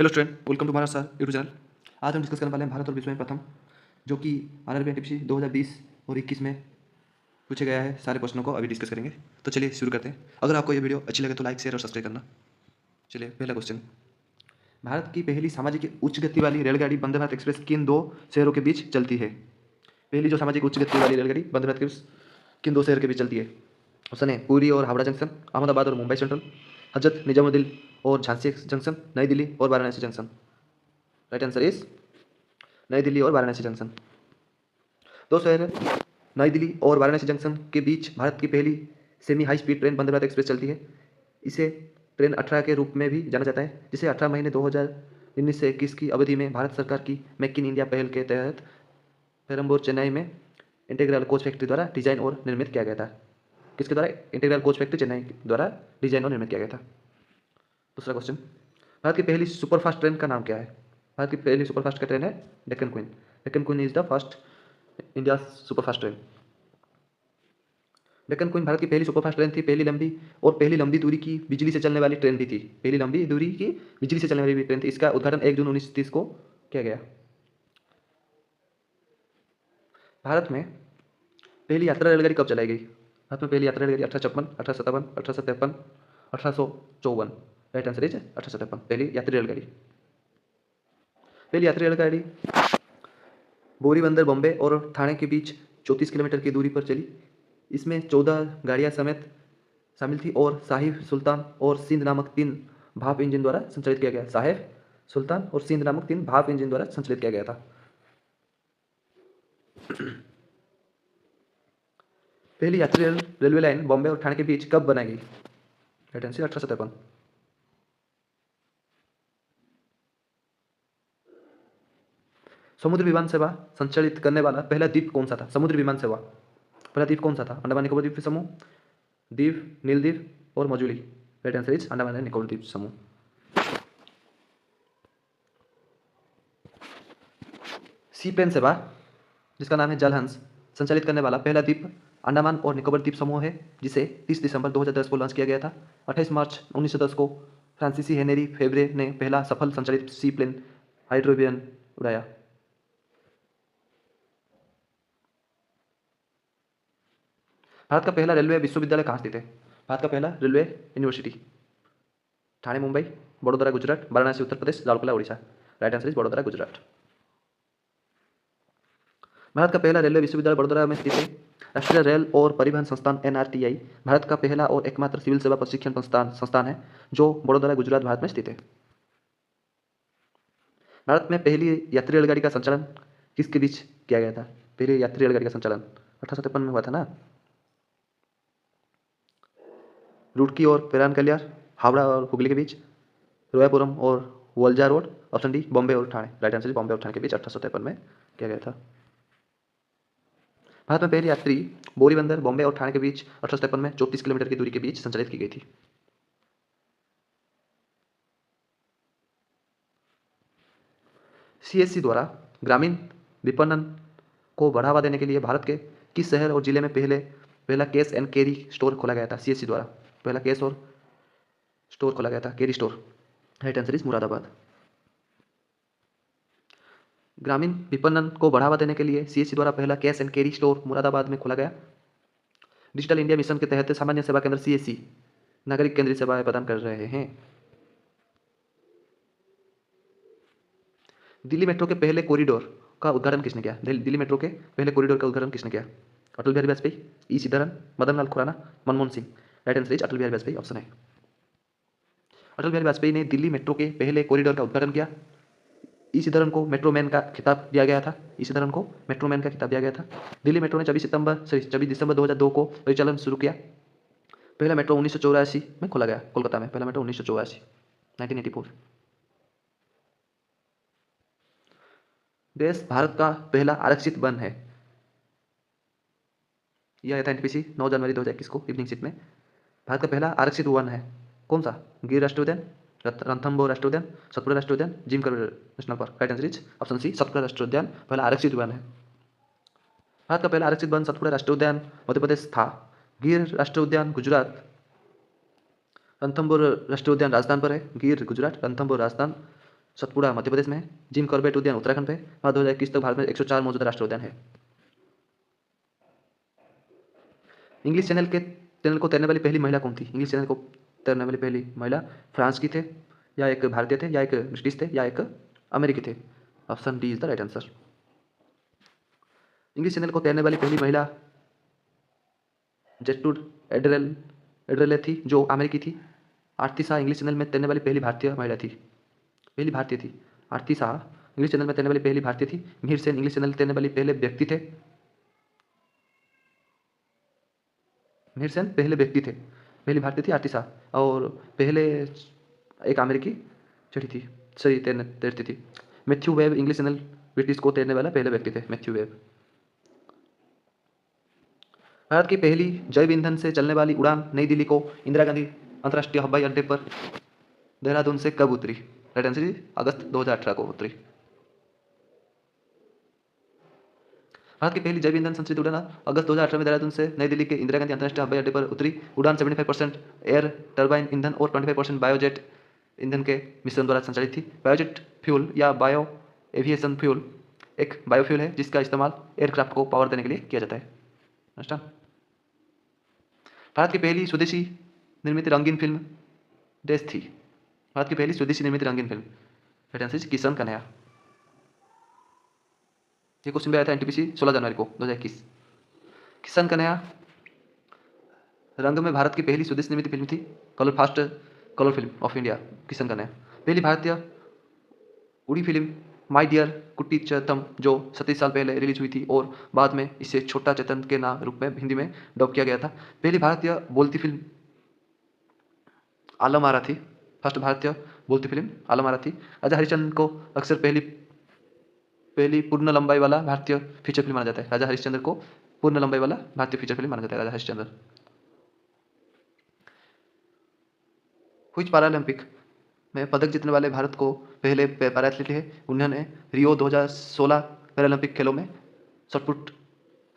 Hello student, welcome to Maharaj sir YouTube channel. आज हम discuss करने वाले हैं भारत और विश्व में प्रथम, जो कि आरआरबी एनटीपीसी 2020 और 21 में पूछे गया है। सारे प्रश्नों को अभी डिस्कस करेंगे, तो चलिए शुरू करते हैं। अगर आपको ये वीडियो अच्छी लगे तो लाइक, शेयर और सब्सक्राइब करना। चलिए, पहला क्वेश्चन। भारत की पहली सामाजिक उच्च गति वाली रेलगाड़ी वंदे भारत एक्सप्रेस किन दो शहरों के बीच चलती है? पहली जो सामाजिक उच्च गति वाली रेलगाड़ी वंदे भारत एक्सप्रेस किन दो शहर के बीच चलती है? ऑप्शन है पुरी और हावड़ा जंक्शन, अहमदाबाद और मुंबई सेंट्रल, हजरत निजामुद्दीन और झांसी जंक्शन, नई दिल्ली और Varanasi junction. Right answer is नई दिल्ली और वाराणसी जंक्शन। दो शहर नई दिल्ली और वाराणसी जंक्शन के बीच भारत की पहली semi high speed train Vande Bharat express चलती है। इसे ट्रेन 18 के रूप में भी जाना जाता है, जिसे 18 महीने 2019 से 21 की अवधि में भारत सरकार की मेक इन इंडिया पहल के तहत पेरम्बूर चेन्नई में इंटीग्रल कोच फैक्ट्री द्वारा डिजाइन और निर्मित किया गया था। किसके द्वारा? इंटीग्रल कोच फैक्ट्री चेन्नई द्वारा डिजाइन और निर्मित किया गया था। दूसरा क्वेश्चन। भारत की पहली सुपरफास्ट ट्रेन का नाम क्या है? भारत की पहली सुपरफास्ट का ट्रेन है Deccan queen. Deccan queen is the first India superfast train. Deccan queen Bharat की पहली सुपरफास्ट ट्रेन थी। पहली लंबी दूरी की बिजली से चलने वाली ट्रेन भी थी। पहली लंबी दूरी की बिजली से चलने वाली ट्रेन थी। इसका उद्घाटन 1 जून 1930 को किया गया। भारत में पहली यात्रा रेलगाड़ी कब चलाई गई? भारत में पहली यात्रा रेलगाड़ी 1856, 1857, 1853, 1854। राइट आंसर इज 1853, पहली यात्री रेलगाड़ी। पहली यात्री रेलगाड़ी बोरीबंदर बॉम्बे और ठाणे के बीच 34 किलोमीटर की दूरी पर चली। इसमें 14 गाड़ियां समेत शामिल थी और साहिब, सुल्तान और सिंध नामक 3 भाप इंजन द्वारा संचालित किया गया। साहेब, सुल्तान और सिंध नामक 3 भाप इंजन द्वारा संचालित किया गया था। पहली यात्री रेलवे लाइन बॉम्बे और ठाणे के बीच कब बनाई गई? Right answer 1853। समुद्री विमान सेवा संचालित करने वाला पहला द्वीप कौन सा था? समुद्री विमान सेवा पहला द्वीप कौन सा था? अंडमान निकोबार द्वीप समूह, दीव, नीलदीव और Majuli. Right answer is Andaman and Nicobar द्वीप समूह। सी प्लेन सेवा, जिसका नाम है जलहंस, संचालित करने वाला पहला द्वीप अंडमान और निकोबार द्वीप समूह है, जिसे 30 दिसंबर 2010 को लॉन्च किया गया था। 28 मार्च 1910 को फ्रांसीसी हेनरी फेब्रे ने पहला सफल संचालित सी प्लेन हाइड्रोवियन उड़ाया। भारत का पहला रेलवे विश्वविद्यालय कहाँ स्थित है? भारत का पहला railway university Thane Mumbai, Vadodara Gujarat, Varanasi Uttar Pradesh, Rourkela Orissa. Right answer is Vadodara Gujarat. Bharat का पहला रेलवे विश्वविद्यालय बड़ोदरा में स्थित है। राष्ट्रीय रेल और परिवहन संस्थान एनआरटीआई भारत का पहला और एकमात्र सिविल सेवा प्रशिक्षण संस्थान है, जो बड़ोदरा गुजरात भारत में स्थित है। भारत में पहली यात्री रेलगाड़ी का संचालन किसके बीच किया गया था? पहली यात्री रेलगाड़ी का संचालन 1853 में हुआ था ना। रुड़की और पेरान कल्याण, हावड़ा और हुगली के बीच, रोयापुरम और वोल्जा रोड। ऑप्शन डी बॉम्बे और ठाणे। राइट आंसर बॉम्बे और ठाणे के बीच 1853 में किया गया था। भारत में पहली यात्री बोरीबंदर बॉम्बे और ठाणे के बीच 1853 में 34 किलोमीटर की दूरी के बीच संचालित की गई थी। सीएससी द्वारा ग्रामीण विपणन को बढ़ावा देने के लिए भारत के किस शहर और जिले में पहला कैश एंड कैरी स्टोर खोला गया था? सीएससी द्वारा पहला कैश और स्टोर खोला गया था, carry store. Right answer is Moradabad. ग्रामीण विपणन को बढ़ावा देने के लिए सीएससी द्वारा पहला cash and carry store Moradabad में खोला गया। डिजिटल इंडिया मिशन के तहत सामान्य सेवा केंद्र सीएससी नागरिक केंद्रीय सेवाएं प्रदान कर रहे हैं। दिल्ली मेट्रो के पहले कॉरिडोर का उद्घाटन किसने किया? दिल्ली मेट्रो के पहले कॉरिडोर का उद्घाटन किसने किया? Atal Bihari Vajpayee, E Sitaram, Madan Lal Khurana, Manmohan Singh. Right answer is Atal Bihari Vajpayee, option है। अटल बिहारी वाजपेयी ने दिल्ली मेट्रो के पहले कॉरिडोर का उद्घाटन किया। ई सीताराम को मेट्रो मैन का खिताब दिया गया था। ई सीताराम को मेट्रो मैन का खिताब दिया गया था। दिल्ली मेट्रो ने 24 दिसंबर 2002 को परिचालन शुरू किया। पहला मेट्रो 1984 में खोला गया कोलकाता में। पहला मेट्रो 1984, 1984। देश भारत का पहला आरक्षित वन है। यह आया था एनटीपीसी 9 जनवरी 2021 को इवनिंग शिफ्ट में। भारत का पहला आरक्षित वन है कौन सा? गिर राष्ट्रीय उद्यान, रणथंबोर राष्ट्रीय उद्यान, सतपुड़ा राष्ट्रीय उद्यान, Jim Corbett National Park. Right answer is option C, Satpura राष्ट्रीय उद्यान पहला आरक्षित वन है। भारत का पहला आरक्षित वन सतपुड़ा राष्ट्रीय उद्यान मध्य प्रदेश था। गिर राष्ट्रीय उद्यान गुजरात, रणथंबोर राष्ट्रीय उद्यान राजस्थान पर है। गिर गुजरात, रणथंबोर राजस्थान। सतपुड़ा मध्य प्रदेश में है, जिम कॉर्बेट उद्यान उत्तराखंड पे, और 2021 तक भारत में 104 मौजूदा राष्ट्रीय उद्यान है। इंग्लिश चैनल को तैरने वाली पहली महिला कौन थी? इंग्लिश चैनल को तैरने वाली पहली महिला फ्रांस की थे, या एक भारतीय थे, या एक ब्रिटिश थे, या एक अमेरिकी थे। Option D is the right answer. English channel को तैरने वाली पहली महिला जेट्रूड एड्रेले थी, जो अमेरिकी थी। आरती शाह इंग्लिश चैनल में तैरने वाली पहली भारतीय महिला थी, पहली भारतीय थी। आरती शाह इंग्लिश चैनल में तैरने वाली पहली भारतीय थी। मिहिर सेन इंग्लिश चैनल में तैरने वाली पहले व्यक्ति थे। मिहिर सेन पहले व्यक्ति थे, पहली भारतीय थी आरती शाह, और पहले एक अमेरिकी चढ़ी थी, सही तैरती थी। Matthew web English channel British को तैरने वाला पहले व्यक्ति थे, मैथ्यू वेब। भारत की पहली जैव ईंधन से चलने वाली उड़ान नई दिल्ली को इंदिरा गांधी अंतर्राष्ट्रीय हवाई अड्डे पर देहरादून से कब उतरी? राइट आंसर जी अगस्त 2018 को उतरी। भारत की पहली जैव ईंधन संचालित उड़ान अगस्त 2018 में देहरादून से नई दिल्ली के इंदिरा गांधी अंतर्राष्ट्रीय हवाई अड्डे पर उतरी। उड़ान 75% एयर टर्बाइन ईंधन और 25% बायोजेट ईंधन के मिश्रण द्वारा संचालित थी। बायोजेट फ्यूल या बायो एविएशन फ्यूल एक बायोफ्यूल है जिसका इस्तेमाल एयरक्राफ्ट को पावर देने के लिए किया जाता है। अंडरस्टैंड? भारत की पहली स्वदेशी निर्मित रंगीन फिल्म देश थी। भारत की पहली स्वदेशी निर्मित रंगीन film, right answer Kishan Kanhaiya. ये क्वेश्चन भी आया था एनटीपीसी 16 जनवरी को 2021। किशन कन्हैया रंग में भारत की पहली स्वदेशी निर्मित फिल्म थी। First colour film of India, Kishan Kanhaiya. पहली भारतीय उड़ी फिल्म माई डियर कुट्टी चैतम, जो 37 साल पहले रिलीज हुई थी और बाद में इसे छोटा चेतन के नाम रूप में हिंदी में डब किया गया था। पहली भारतीय बोलती फिल्म आलम आरा थी। फर्स्ट भारतीय बोलती फिल्म आलम आरा थी। राजा हरिश्चंद्र को अक्सर पहली पूर्ण लंबाई वाला भारतीय फीचर फिल्म माना जाता है। राजा हरिश्चंद्र को पूर्ण लंबाई वाला भारतीय फीचर फिल्म माना जाता है, राजा हरिश्चंद्र। हुई पैरालंपिक में पदक जीतने वाले भारत को पहले पैरा एथलीट है। उन्होंने रियो 2016 पैरालंपिक खेलों में शॉटपुट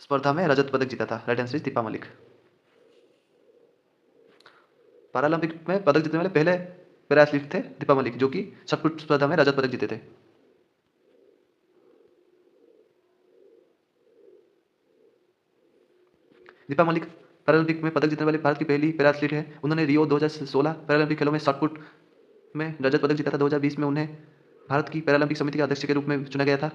स्पर्धा में रजत पदक जीता था। Right answer Deepa Malik. Paralympic में पदक जीतने वाले पहले पैरा एथलीट थे दीपा मलिक, जो कि शॉटपुट स्पर्धा में रजत पदक जीते थे। दीपा मलिक पैरालंपिक में पदक जीतने वाली भारत की पहली पैरा एथलीट है। उन्होंने रियो 2016 पैरालंपिक खेलों में शॉटपुट में रजत पदक जीता था। 2020 में उन्हें भारत की पैरालंपिक समिति के अध्यक्ष के रूप में चुना गया था।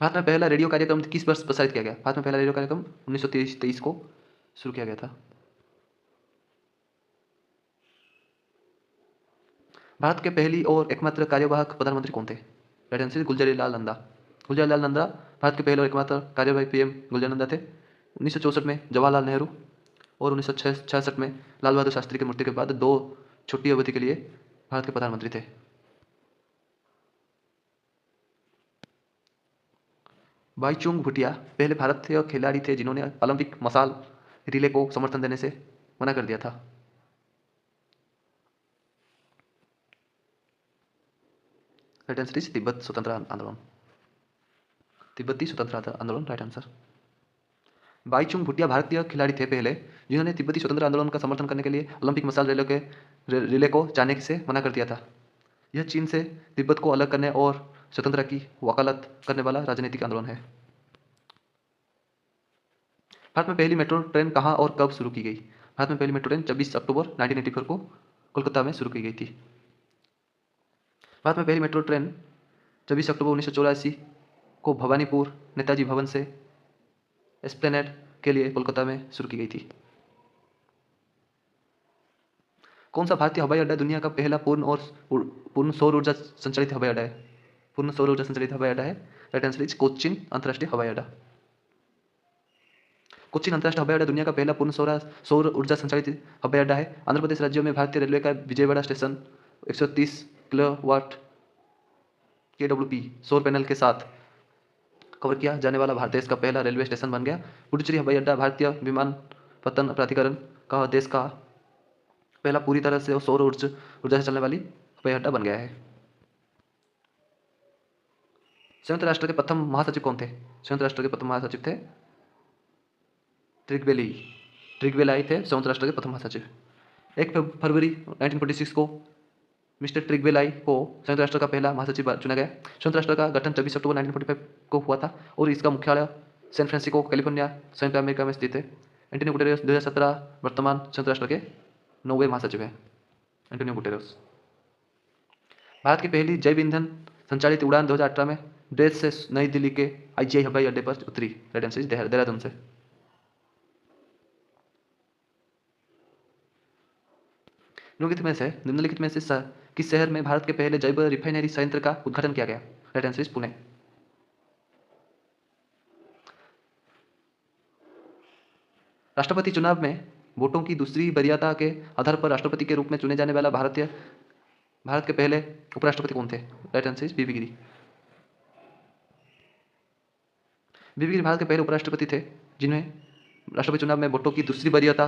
भारत में पहला रेडियो कार्यक्रम किस वर्ष प्रसारित किया गया? भारत में पहला रेडियो कार्यक्रम 1923 को शुरू किया गया था। भारत के पहली और एकमात्र कार्यवाहक प्रधानमंत्री कौन थे? Right answer Gulzarilal Nanda. गुलजारीलाल नंदा भारत के पहले और एकमात्र कार्यवाही पीएम गुलजार नंदा थे। 1964 में जवाहरलाल नेहरू और 1966 में लाल बहादुर शास्त्री की मृत्यु के बाद 2 छोटी अवधि के लिए भारत के प्रधानमंत्री थे। बाईचुंग भूटिया पहले भारतीय खिलाड़ी थे जिन्होंने ओलंपिक मशाल रिले को समर्थन देने से मना कर दिया था। राइट आंसर इज तिब्बत स्वतंत्रता आंदोलन, तिब्बती स्वतंत्रता आंदोलन, राइट आंसर। बाईचुंग भूटिया भारतीय खिलाड़ी थे पहले जिन्होंने तिब्बती स्वतंत्रता आंदोलन का समर्थन करने के लिए ओलंपिक मशाल रिले को जाने से मना कर दिया था। यह चीन से तिब्बत को अलग करने और स्वतंत्रता की वकालत करने वाला राजनीतिक आंदोलन है। भारत में पहली मेट्रो ट्रेन कहाँ और कब शुरू की गई? भारत में पहली मेट्रो ट्रेन 24 अक्टूबर 1984 को कोलकाता में शुरू की गई थी। भारत में पहली मेट्रो ट्रेन 24 अक्टूबर 1984 को भवानीपुर नेताजी भवन से एस्प्लेनेड के लिए कोलकाता में शुरू की गई थी। कौन सा भारतीय हवाई अड्डा दुनिया का पहला पूर्ण सौर ऊर्जा संचालित हवाई अड्डा है? पूर्ण सौर ऊर्जा संचालित हवाई अड्डा है, राइट आंसर इज कोच्चिन अंतर्राष्ट्रीय हवाई अड्डा। कोच्चिन अंतर्राष्ट्रीय हवाई अड्डा दुनिया का पहला पूर्ण सौर ऊर्जा संचालित हवाई अड्डा है। आंध्र प्रदेश राज्य में भारतीय रेलवे का विजयवाड़ा स्टेशन 130 किलोवाट KWP सौर पैनल के साथ कवर किया जाने वाला देश का पहला रेलवे स्टेशन बन गया। पुडुचेरी हवाई अड्डा भारतीय विमानपत्तन प्राधिकरण का देश का पहला पूरी तरह से सौर ऊर्जा से चलने वाली हवाई अड्डा बन गया है। संयुक्त राष्ट्र के प्रथम महासचिव कौन थे? संयुक्त राष्ट्र के प्रथम महासचिव थे ट्रिगवेलाई थे संयुक्त राष्ट्र के प्रथम महासचिव। 1 फरवरी 1946 को मिस्टर ट्रिगवेलाई को संयुक्त राष्ट्र का पहला महासचिव चुना गया। संयुक्त राष्ट्र का गठन 24 अक्टूबर 1945 को हुआ था और इसका मुख्यालय सैन फ्रांसिस्को, कैलिफोर्निया, संयुक्त अमेरिका में स्थित है। एंटोनियो गुटेरेस 2017 वर्तमान संयुक्त राष्ट्र के 9वें महासचिव हैं। Antonio Guterres. भारत की पहली जैव ईंधन संचालित उड़ान 2018 में देश से नई दिल्ली के IGI हवाई अड्डे पर उतरी। राइट आंसर इज देहरादून से। निम्नलिखित में से किस शहर में भारत के पहले जैव रिफाइनरी संयंत्र का उद्घाटन किया गया? Right answer is Pune. राष्ट्रपति चुनाव में वोटों की दूसरी वरीयता के आधार पर राष्ट्रपति के रूप में चुने जाने वाला भारत के पहले उपराष्ट्रपति कौन थे? राइट आंसर इज बीबी गिरी। बीबी गिरी भारत के पहले उपराष्ट्रपति थे जिन्हें राष्ट्रपति चुनाव में वोटों की दूसरी वरीयता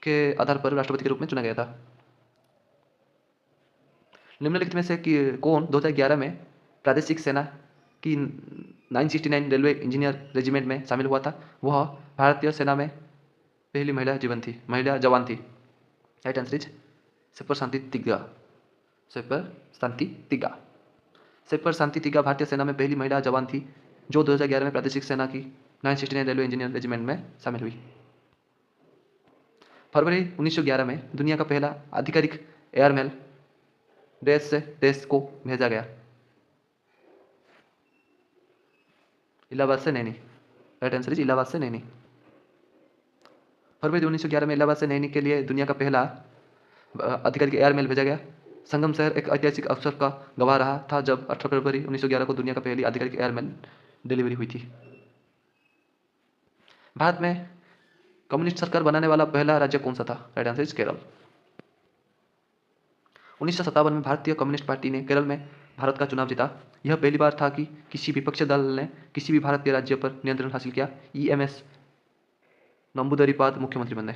के आधार पर राष्ट्रपति के रूप में चुना गया था। निम्नलिखित में से कौन 2011 में प्रादेशिक सेना की 969 रेलवे इंजीनियर रेजिमेंट में शामिल हुआ था? वह भारतीय सेना में पहली महिला जवान थी। राइट आंसर इज सेप्पर शांति तिग्गा। सेप्पर शांति तिग्गा भारतीय सेना में पहली महिला जवान थी जो 2011 में प्रादेशिक सेना की 969 रेलवे इंजीनियर रेजिमेंट में शामिल हुई। फरवरी 1911 में दुनिया का पहला आधिकारिक एयरमेल देश से देश को भेजा गया। इलाहाबाद से Naini. Right answer is Allahabad से नैनी। फरवरी 1911 में इलाहाबाद से नैनी के लिए दुनिया का पहला आधिकारिक एयरमेल भेजा गया। संगम शहर एक ऐतिहासिक अवसर का गवाह रहा था जब 18 फरवरी 1911 को दुनिया का पहली आधिकारिक एयरमेल डिलीवरी हुई थी। भारत में कम्युनिस्ट सरकार बनाने वाला पहला राज्य कौन सा था? Right answer is Kerala. 1957 में भारतीय कम्युनिस्ट पार्टी ने केरल में भारत का चुनाव जीता। यह पहली बार था कि किसी विपक्षी दल ने किसी भी भारतीय राज्य पर नियंत्रण हासिल किया। EMS नंबूदरीपाद मुख्यमंत्री बने।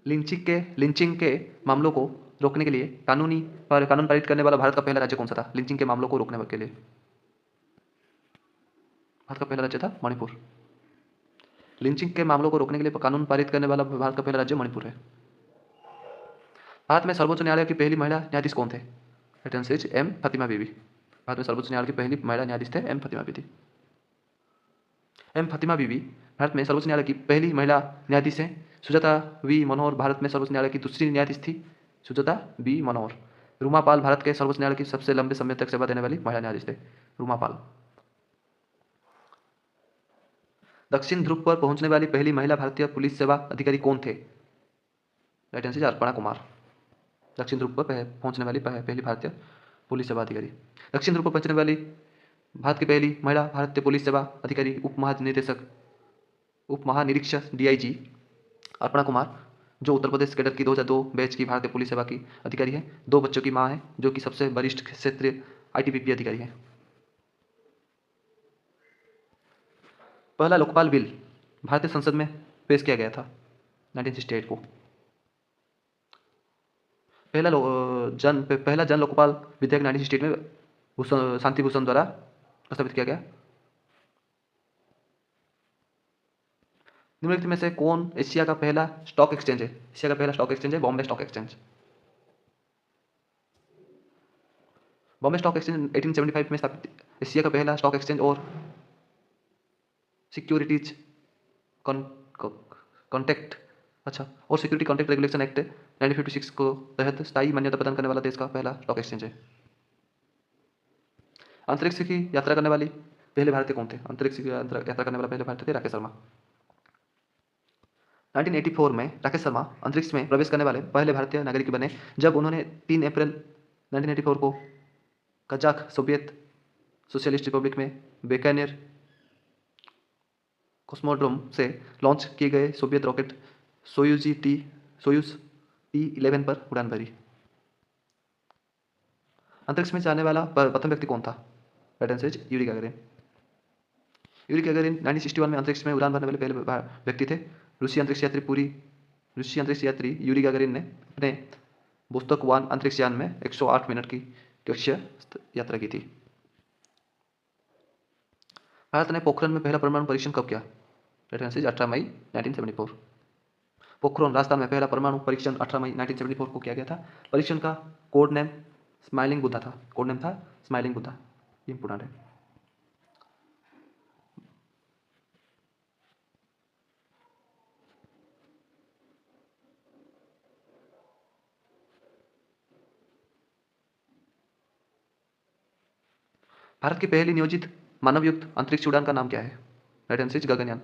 लिंचिंग के मामलों को रोकने के लिए कानून पारित करने वाला भारत का पहला राज्य कौन सा था? लिंचिंग के मामलों को रोकने के लिए भारत का पहला राज्य था मणिपुर। लिंचिंग के मामलों को रोकने के लिए कानून पारित करने वाला भारत का पहला राज्य मणिपुर है। भारत में सर्वोच्च न्यायालय की पहली महिला न्यायाधीश कौन थे? Right answer is M Fatima Bibi. Bharat में सर्वोच्च न्यायालय की पहली महिला न्यायाधीश थे M फातिमा बीबी। M फातिमा बीबी भारत में सर्वोच्च न्यायालय की पहली महिला न्यायाधीश हैं। सुजाता V मनोहर भारत में सर्वोच्च न्यायालय की दूसरी न्यायाधीश थी। सुजाता V मनोहर। रूमा पाल भारत के सर्वोच्च न्यायालय की सबसे लंबे समय तक सेवा देने वाली महिला न्यायाधीश थे। रूमा पाल। दक्षिण ध्रुव पर पहुंचने वाली पहली महिला भारतीय पुलिस सेवा अधिकारी कौन थे? Right answer is Arpana Kumar. दक्षिण ध्रुव पर पहुंचने वाली पहली भारतीय पुलिस सेवा अधिकारी। दक्षिण ध्रुव पर पहुंचने वाली भारत की पहली महिला भारतीय पुलिस सेवा अधिकारी उप महानिरीक्षक DIG अर्पणा कुमार, जो उत्तर प्रदेश कैडर की 2002 बैच की भारतीय पुलिस सेवा की अधिकारी है। 2 बच्चों की मां है, जो कि सबसे वरिष्ठ क्षेत्रीय ITBP अधिकारी है। पहला लोकपाल बिल भारतीय संसद में पेश किया गया था 1968 को। पहला जन लोकपाल विधेयक 1968 में शांति भूषण द्वारा प्रस्तावित किया गया। निम्नलिखित में से कौन एशिया का पहला स्टॉक एक्सचेंज है? एशिया का पहला स्टॉक एक्सचेंज है Bombay stock exchange. Bombay stock exchange 1875 में स्थापित एशिया का पहला स्टॉक एक्सचेंज और securities security contract regulation act 1956 को तहत स्थायी मान्यता प्रदान करने वाला देश का पहला स्टॉक एक्सचेंज है। अंतरिक्ष की यात्रा करने वाली पहले भारतीय कौन थे? अंतरिक्ष की यात्रा करने वाला पहले भारतीय थे राकेश शर्मा। 1984 में राकेश शर्मा अंतरिक्ष में प्रवेश करने वाले पहले भारतीय नागरिक बने जब उन्होंने 3 अप्रैल 1984 को कजाक सोवियत सोशलिस्ट रिपब्लिक में बैकैनियर कॉस्मोड्रोम से लॉन्च किए गए सोवियत रॉकेट सोयूज T-11 पर उड़ान भरी। अंतरिक्ष में जाने वाला प्रथम व्यक्ति कौन था? Right answer is Yuri Gagarin. Yuri Gagarin 1961 में अंतरिक्ष में उड़ान भरने वाले पहले व्यक्ति थे। रूसी अंतरिक्ष यात्री यूरी गैगरिन ने अपने वोस्तोक 1 अंतरिक्ष यान में 108 मिनट की कक्षीय यात्रा की थी। भारत ने पोखरण में पहला परमाणु परीक्षण कब किया? राइट आंसर इज 18 मई 1974। पोखरण राजस्थान में पहला परमाणु परीक्षण 18 मई 1974 को किया गया था। परीक्षण का कोड नेम स्माइलिंग बुद्धा था। कोड नेम था स्माइलिंग बुद्धा। इंपोर्टेंट है। भारत की पहली नियोजित मानवयुक्त अंतरिक्ष उड़ान का नाम क्या है? Right answer is Gaganyaan.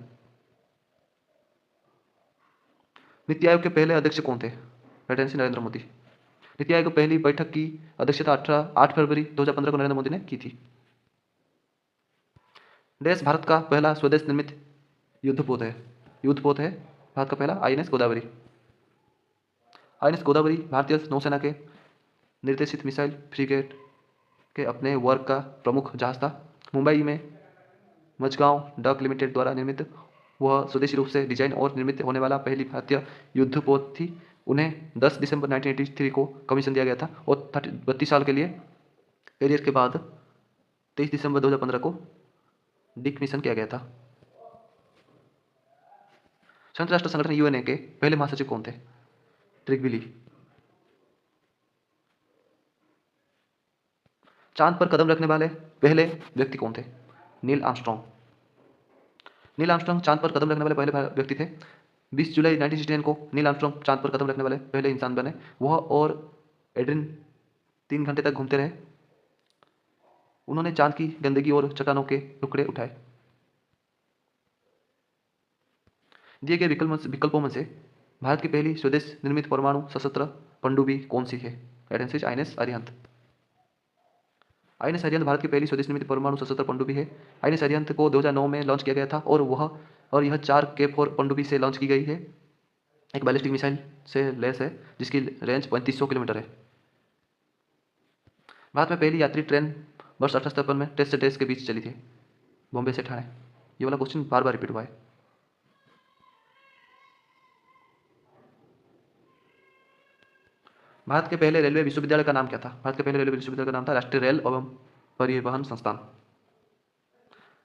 NITI Aayog के पहले अध्यक्ष कौन थे? Right answer Narendra Modi. नीति आयोग की पहली बैठक की अध्यक्षता 8 फरवरी 2015 को नरेंद्र मोदी ने की थी। देश भारत का पहला स्वदेश निर्मित युद्धपोत है। युद्धपोत है भारत का पहला आईएनएस गोदावरी। आईएनएस गोदावरी भारतीय नौसेना के निर्देशित मिसाइल फ्रिगेट के अपने वर्ग का प्रमुख जहाज था। मुंबई में मझगांव डक लिमिटेड द्वारा निर्मित वह स्वदेशी रूप से डिजाइन और निर्मित होने वाला पहली भारतीय युद्धपोत थी। उन्हें 10 दिसंबर 1983 को कमीशन दिया गया था और 32 साल के लिए एरियर के बाद 23 दिसंबर 2015 को डिकमीशन किया गया था। संयुक्त राष्ट्र संगठन यूएनए के पहले महासचिव कौन थे? ट्रिगविली। चांद पर कदम रखने वाले पहले व्यक्ति कौन थे? Neil Armstrong. नील आर्मस्ट्रॉन्ग चांद पर कदम रखने वाले पहले व्यक्ति थे। 20 जुलाई 1969 को नील आर्मस्ट्रॉन्ग चांद पर कदम रखने वाले पहले इंसान बने। वह और एड्रिन 3 घंटे तक घूमते रहे। उन्होंने चांद की गंदगी और चट्टानों के टुकड़े उठाए। दिए गए विकल्पों में से भारत की पहली स्वदेश निर्मित परमाणु सशस्त्र पनडुब्बी कौन सी है? Right answer is INS Arihant. INS Arihant Bharat की पहली स्वदेश निर्मित परमाणु सशस्त्र पनडुब्बी है। आईएनएस अरिहंत को 2009 में लॉन्च किया गया था और यह 4 K4 पनडुब्बी से लॉन्च की गई है। एक बैलिस्टिक मिसाइल से लैस है जिसकी रेंज 3500 किलोमीटर है। भारत में पहली यात्री ट्रेन वर्ष 1853 में टेस्ट से टेस्ट के बीच चली थी, बॉम्बे से ठाणे। ये वाला क्वेश्चन बार बार रिपीट हुआ है। भारत के पहले रेलवे विश्वविद्यालय का नाम क्या था? भारत के पहले रेलवे विश्वविद्यालय का नाम था राष्ट्रीय रेल एवं परिवहन संस्थान।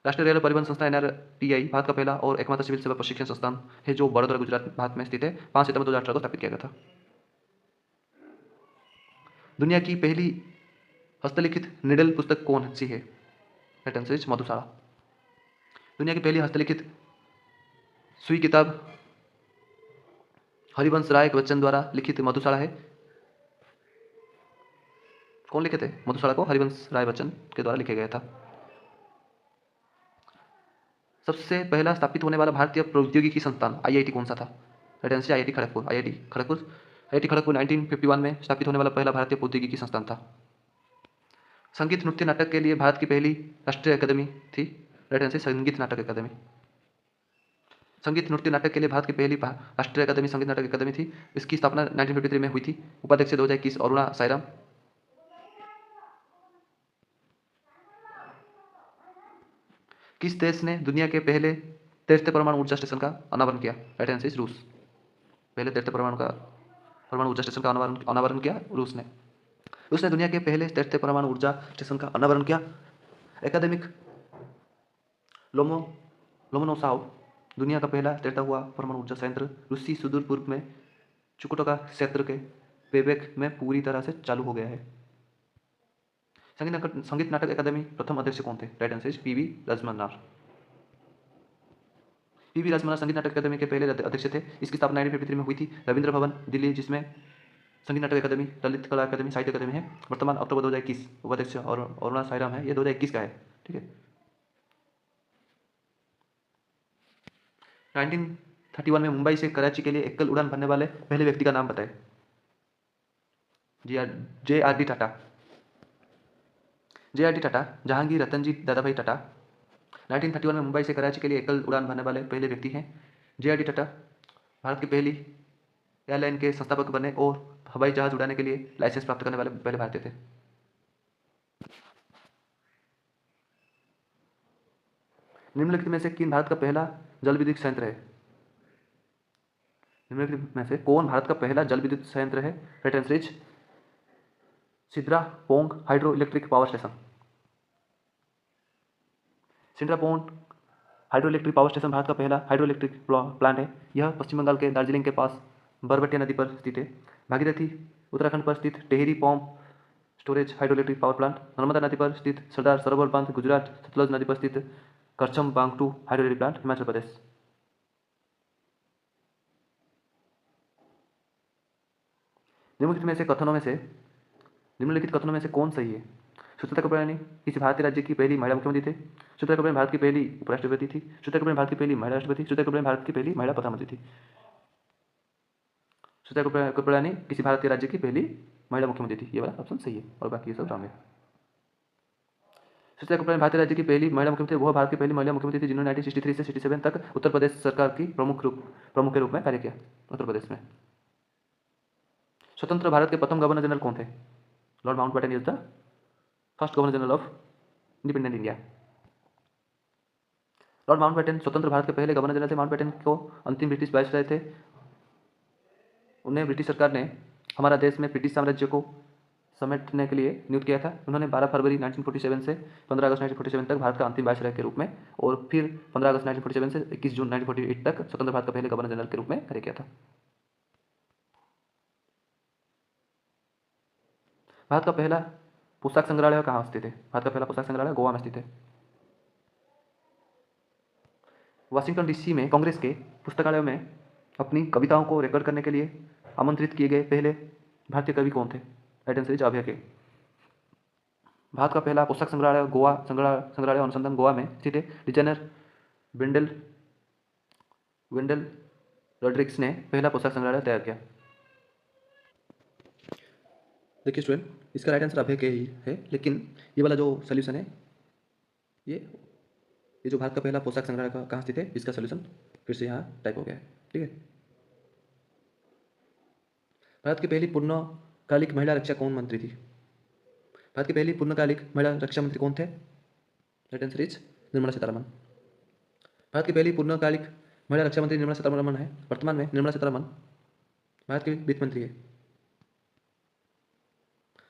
राष्ट्रीय रेल परिवहन संस्थान एनआरटीआई भारत का पहला और एकमात्र सिविल सेवा प्रशिक्षण संस्थान है जो बड़ौदा गुजरात भारत में स्थित है। 5 सितंबर 2018 को स्थापित किया गया था। दुनिया की पहली हस्तलिखित निडल पुस्तक कौन सी है? राइट आंसर इज मधुशाला। दुनिया की पहली हस्तलिखित सुई किताब हरिवंश राय बच्चन द्वारा लिखित मधुशाला है। कौन लिखे थे मधुशाला को? हरिवंश राय बच्चन के द्वारा लिखा गया था। सबसे पहला स्थापित होने वाला भारतीय प्रौद्योगिकी संस्थान आईआईटी कौन सा था? Right answer IIT Kharagpur. IIT Kharagpur 1951 में स्थापित होने वाला पहला भारतीय प्रौद्योगिकी संस्थान था। संगीत नृत्य नाटक के लिए भारत की पहली राष्ट्रीय अकादमी थी। राइट आंसर संगीत नाटक अकादमी। संगीत नृत्य नाटक के लिए भारत की पहली राष्ट्रीय अकादमी संगीत नाटक अकादमी थी। इसकी स्थापना 1953 में हुई थी। उपाध्यक्ष 2021 अरुणा साईराम। किस देश ने दुनिया के पहले तैरते परमाणु ऊर्जा स्टेशन का अनावरण किया? राइट आंसर इज रूस। पहले तैरते परमाणु ऊर्जा स्टेशन का अनावरण किया रूस ने। उसने दुनिया के पहले तैरते परमाणु ऊर्जा स्टेशन का अनावरण किया। एकेडमिक लोमोनोसाव दुनिया का पहला तैरता हुआ परमाणु ऊर्जा संयंत्र रूसी सुदूर पूर्व में चुकोटका क्षेत्र के पेबेक में पूरी तरह से चालू हो गया है। संगीत नाटक अकादमी प्रथम अध्यक्ष कौन थे? Right answer is PV Rajamannar. PV Rajamannar संगीत नाटक अकादमी के पहले अध्यक्ष थे। इसकी स्थापना 1953 में हुई थी। रविंद्र भवन दिल्ली जिसमें संगीत नाटक अकादमी ललित कला अकादमी साहित्य अकादमी है। वर्तमान अक्टूबर 2021 उपाध्यक्ष और अरुणा साईराम है। ये 2021 का है। ठीक है। 1931 में मुंबई से कराची के लिए एकल उड़ान भरने वाले पहले व्यक्ति का नाम बताएं। JRD टाटा। JRD टाटा जहांगीर रतनजी दादाभाई टाटा 1931 में मुंबई से कराची के लिए एकल उड़ान भरने वाले पहले व्यक्ति हैं। JRD टाटा भारत की पहली एयरलाइन के संस्थापक बने और हवाई जहाज उड़ाने के लिए लाइसेंस प्राप्त करने वाले पहले भारतीय थे। निम्नलिखित में से किन भारत का पहला जल विद्युत संयंत्र है? निम्नलिखित में से कौन भारत का पहला जल विद्युत संयंत्र है? Right answer is Sidrapong hydro electric power station. Sidrapong hydro electric power station Bharat का पहला हाइड्रो इलेक्ट्रिक प्लांट है। यह पश्चिम बंगाल के दार्जिलिंग के पास बरबटिया नदी पर स्थित है। भागीरथी उत्तराखंड पर स्थित Tehri pump storage hydro electric power plant, Narmada नदी पर स्थित सरदार सरोवर बांध गुजरात, सतलज नदी पर स्थित Karcham Wangtoo hydro electric plant Himachal Pradesh. निम्नलिखित कथनों में से कौन सही है? सुचेता कृपलानी किसी भारतीय राज्य की पहली महिला मुख्यमंत्री थे। सुचेता कृपलानी भारत की पहली उपराष्ट्रपति थी। सुचेता कृपलानी भारत की पहली महिला राष्ट्रपति। सुचेता कृपलानी भारत की पहली महिला प्रधानमंत्री थी। सुचेता कृपलानी किसी भारतीय राज्य की पहली महिला मुख्यमंत्री थी। ये वाला ऑप्शन सही है और बाकी ये सब रॉन्ग है। सुचेता कृपलानी भारतीय राज्य की पहली महिला मुख्यमंत्री वह भारत की पहली महिला मुख्यमंत्री थी जिन्होंने 1963 से 67 तक उत्तर प्रदेश सरकार की प्रमुख के रूप में कार्य किया उत्तर प्रदेश में। स्वतंत्र भारत के प्रथम गवर्नर जनरल कौन थे? Lord Mountbatten is the first governor general of independent India. Lord Mountbatten स्वतंत्र भारत के पहले गवर्नर जनरल थे। माउंटबेटन को अंतिम ब्रिटिश वायसराय थे। उन्हें ब्रिटिश सरकार ने हमारा देश में ब्रिटिश साम्राज्य को समेटने के लिए नियुक्त किया था। उन्होंने 12 फरवरी 1947 से 15 अगस्त 1947 तक भारत का अंतिम वायसराय के रूप में और फिर 15 अगस्त 1947 से 21 जून 1948 तक स्वतंत्र भारत का पहले गवर्नर जनरल के रूप में कार्य किया था। भारत का पहला पुस्तक संग्रहालय कहाँ स्थित है? भारत का पहला पुस्तक संग्रहालय गोवा में स्थित है। वाशिंगटन डीसी में कांग्रेस के पुस्तकालय में अपनी कविताओं को रिकॉर्ड करने के लिए आमंत्रित किए गए पहले भारतीय कवि कौन थे? राइट आंसर इज अभय के। भारत का पहला पुस्तक संग्रहालय गोवा संग्रहालय अनुसंधान गोवा में स्थित है। डिजाइनर वेंडल रॉड्रिक्स ने पहला पुस्तक संग्रहालय तैयार किया। देखिए स्टूडेंट, इसका राइट आंसर अभय के ही है, लेकिन ये वाला जो सोल्यूशन है ये जो भारत का पहला पुस्तक संग्रहालय कहाँ स्थित है, इसका सोल्यूशन फिर से यहाँ टाइप हो गया है। ठीक है। भारत की पहली पूर्णकालिक महिला रक्षा कौन मंत्री थी? भारत की पहली पूर्णकालिक महिला रक्षा मंत्री कौन थे? Right answer is Nirmala Sitharaman. Bharat की पहली पूर्णकालिक महिला रक्षा मंत्री निर्मला सीतारमण है। वर्तमान में निर्मला सीतारमण भारत की वित्त मंत्री है।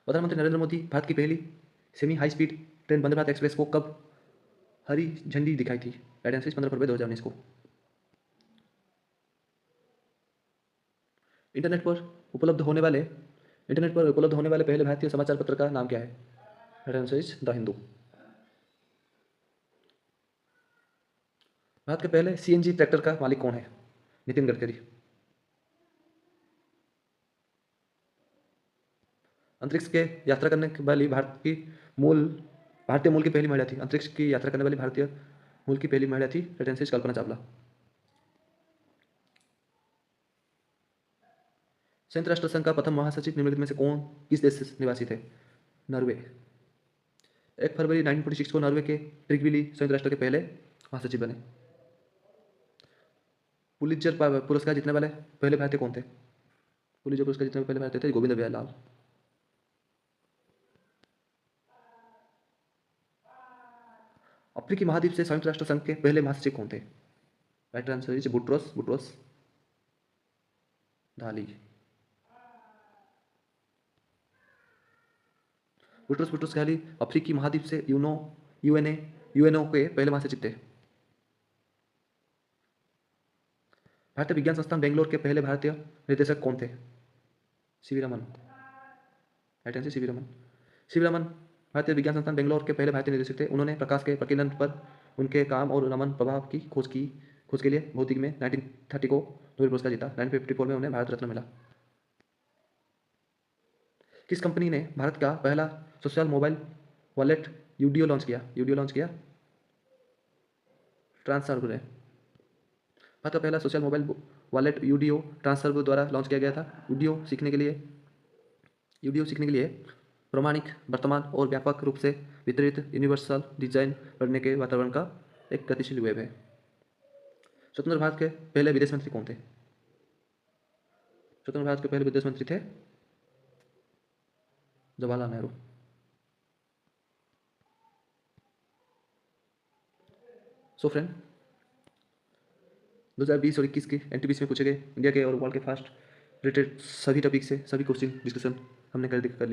प्रधानमंत्री नरेंद्र मोदी भारत की पहली semi high speed train Vande Bharat express को कब हरी झंडी दिखाई थी? राइट आंसर इज 15 फरवरी 2019 को। इंटरनेट पर उपलब्ध होने वाले पहले भारतीय समाचार पत्र का नाम क्या है? Right answer is the Hindu. Bharat के पहले सीएनजी ट्रैक्टर का मालिक कौन है? नितिन गडकरी। अंतरिक्ष के यात्रा करने वाली भारतीय मूल की पहली महिला थी। अंतरिक्ष की यात्रा करने वाली भारतीय मूल की पहली महिला थी। Right answer is Kalpana Chawla. संयुक्त राष्ट्र संघ का प्रथम महासचिव निम्नलिखित में से किस देश से निवासी थे? नॉर्वे। 1 फरवरी 1946 को नॉर्वे के ट्रिग्विली संयुक्त राष्ट्र के पहले महासचिव बने। पुलित्जर पुरस्कार जीतने वाले पहले भारतीय कौन थे? पुलित्जर पुरस्कार जीतने वाले पहले भारतीय थे गोविंद बिहारी लाल। अफ्रीकी महाद्वीप से संयुक्त राष्ट्र संघ के पहले महासचिव कौन थे? Right answer is Boutros Ghali. Boutros Ghali अफ्रीकी महाद्वीप से यूएनओ के पहले महासचिव थे। भारतीय विज्ञान संस्थान बेंगलोर के पहले भारतीय निदेशक कौन थे? CV Raman. Right answer CV Raman भारतीय विज्ञान संस्थान बेंगलोर के पहले भारतीय निदेशक थे। उन्होंने प्रकाश के प्रकीर्णन पर उनके काम और रमन प्रभाव की खोज के लिए भौतिकी में 1930 को नोबेल पुरस्कार जीता। 1954 में उन्हें भारत रत्न मिला। किस कंपनी ने भारत का पहला सोशल मोबाइल वॉलेट यूडीओ लॉन्च किया? ट्रांससर्व ने। भारत का पहला सोशल मोबाइल वॉलेट यूडीओ ट्रांससर्व द्वारा लॉन्च किया गया था। यूडीओ सीखने के लिए प्रमाणिक, वर्तमान और व्यापक रूप से वितरित यूनिवर्सल डिजाइन पढ़ने के वातावरण का एक गतिशील वेब है। स्वतंत्र भारत के पहले विदेश मंत्री कौन थे? स्वतंत्र भारत के पहले विदेश मंत्री थे जवाहरलाल नेहरू। सो फ्रेंड, 2020 और 21 के एनटीपीसी में पूछे गए इंडिया के और वर्ल्ड के फास्ट रिलेटेड सभी टॉपिक से सभी क्वेश्चन डिस्कशन हमने कर लिया।